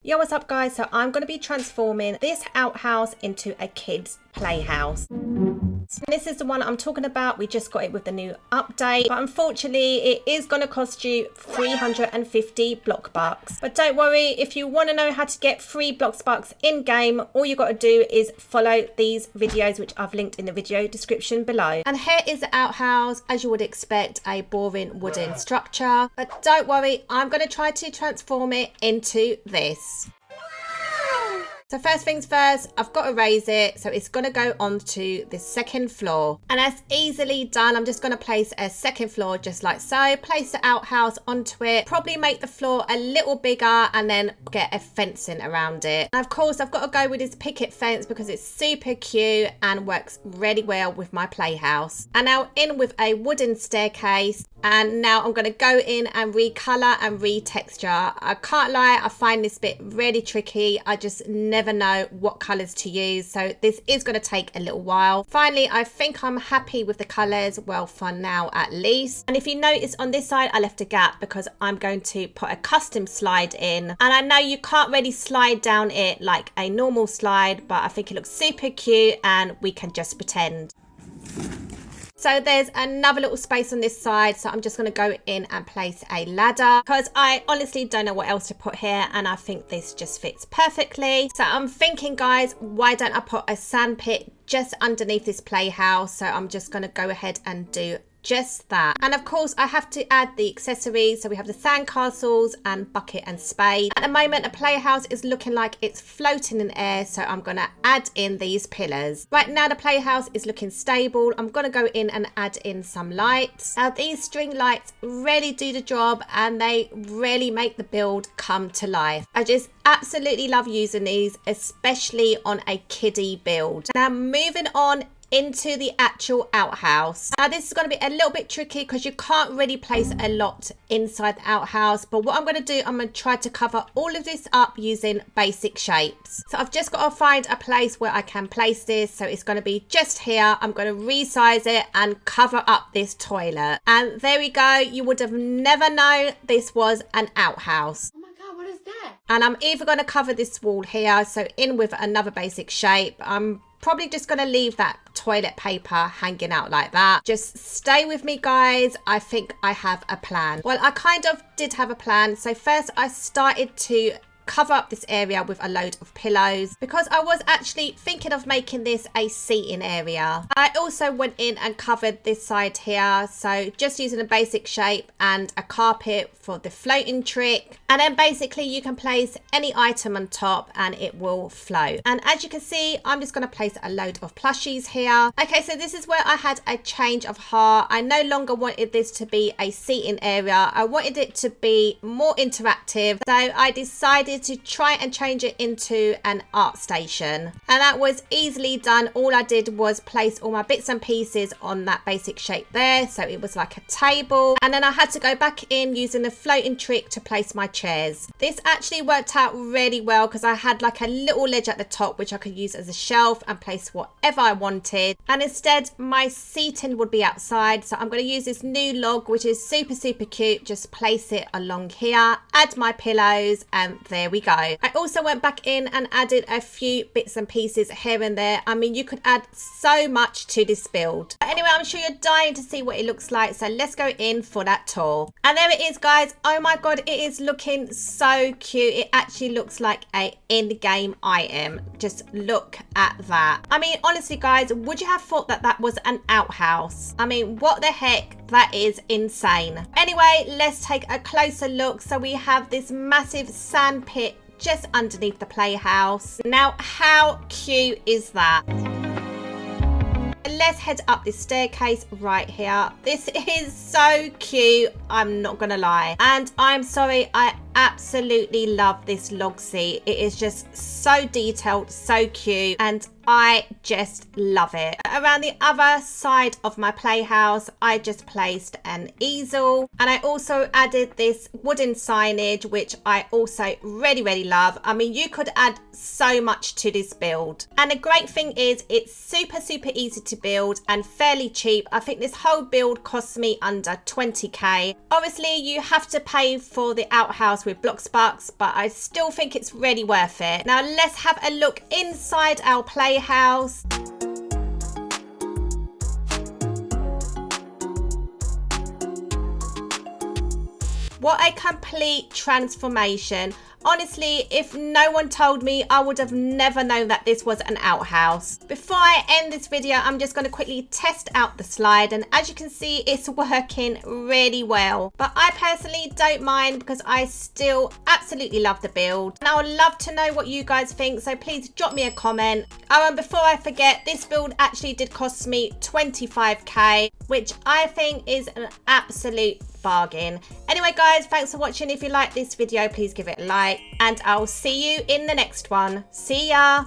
Yo, what's up guys? So I'm going to be transforming this outhouse into a kid's playhouse. And this is the one I'm talking about. We just got it with the new update, but unfortunately it is going to cost you 350 BLOCKBUX. But don't worry, if you want to know how to get free BLOXBUX in game, all you got to do is follow these videos which I've linked in the video description below. And here is the outhouse. As you would expect, a boring wooden structure, but don't worry, I'm going to try to transform it into this. So first things first, I've got to raise it, so it's going to go onto the second floor, and that's easily done. I'm just going to place a second floor just like so, place the outhouse onto it, probably make the floor a little bigger and then get a fencing around it. And of course I've got to go with this picket fence because it's super cute and works really well with my playhouse. And now in with a wooden staircase, and now I'm going to go in and recolor and retexture. I can't lie, I find this bit really tricky. I just never know what colors to use, so this is going to take a little while. Finally, I think I'm happy with the colors, well, for now at least. And if you notice on this side I left a gap because I'm going to put a custom slide in, and I know you can't really slide down it like a normal slide, but I think it looks super cute and we can just pretend. So there's another little space on this side, so I'm just going to go in and place a ladder because I honestly don't know what else to put here, and I think this just fits perfectly. So I'm thinking, guys, why don't I put a sand pit just underneath this playhouse? So I'm just going to go ahead and do just that. And of course I have to add the accessories, so we have the sand castles and bucket and spade. At the moment the playhouse is looking like it's floating in air, so I'm going to add in these pillars. Right now the playhouse is looking stable. I'm going to go in and add in some lights. Now these string lights really do the job and they really make the build come to life. I just absolutely love using these, especially on a kiddie build. Now moving on into the actual outhouse. Now this is going to be a little bit tricky because you can't really place a lot inside the outhouse, but what I'm going to do, I'm going to try to cover all of this up using basic shapes. So I've just got to find a place where I can place this, so it's going to be just here. I'm going to resize it and cover up this toilet, and there we go. You would have never known this was an outhouse. Oh my god, what is that? And I'm either going to cover this wall here, so in with another basic shape. I'm probably just going to leave that toilet paper hanging out like that. Just stay with me, guys. I think I have a plan. Well, I kind of did have a plan. So first I started to cover up this area with a load of pillows because I was actually thinking of making this a seating area. I also went in and covered this side here, so just using a basic shape and a carpet for the floating trick, and then basically you can place any item on top and it will float. And as you can see, I'm just going to place a load of plushies here. Okay, so this is where I had a change of heart. I no longer wanted this to be a seating area. I wanted it to be more interactive, so I decided to try and change it into an art station, and that was easily done. All I did was place all my bits and pieces on that basic shape there, so it was like a table, and then I had to go back in using the floating trick to place my chairs. This actually worked out really well because I had like a little ledge at the top which I could use as a shelf and place whatever I wanted, and instead my seating would be outside. So I'm going to use this new log which is super cute, just place it along here, add my pillows, and there we go. I also went back in and added a few bits and pieces here and there. I mean, you could add so much to this build. But anyway, I'm sure you're dying to see what it looks like, so let's go in for that tour. And there it is, guys. Oh my god, it is looking so cute. It actually looks like a in-game item. Just look at that. I mean, honestly guys, would you have thought that that was an outhouse? I mean, what the heck? That is insane. Anyway, let's take a closer look. So we have this massive sand pit just underneath the playhouse. Now, how cute is that? Let's head up this staircase right here. This is so cute, I'm not gonna lie. And I'm sorry, I absolutely love this log seat. It is just so detailed, so cute, and I just love it. Around the other side of my playhouse, I just placed an easel, and I also added this wooden signage, which I also really love. I mean, you could add so much to this build. And the great thing is it's super easy to build and fairly cheap. I think this whole build cost me under 20k. Obviously, you have to pay for the outhouse outhouse with BLOCKBUX, but I still think it's really worth it. Now let's have a look inside our playhouse. What a complete transformation. Honestly, if no one told me, I would have never known that this was an outhouse. Before I end this video, I'm just going to quickly test out the slide, and as you can see, it's working really well. But I personally don't mind because I still absolutely love the build. And I would love to know what you guys think, so please drop me a comment. Oh, and before I forget, this build actually did cost me 25k, which I think is an absolute bargain. Anyway guys, thanks for watching. If you like this video, please give it a like, and I'll see you in the next one. See ya.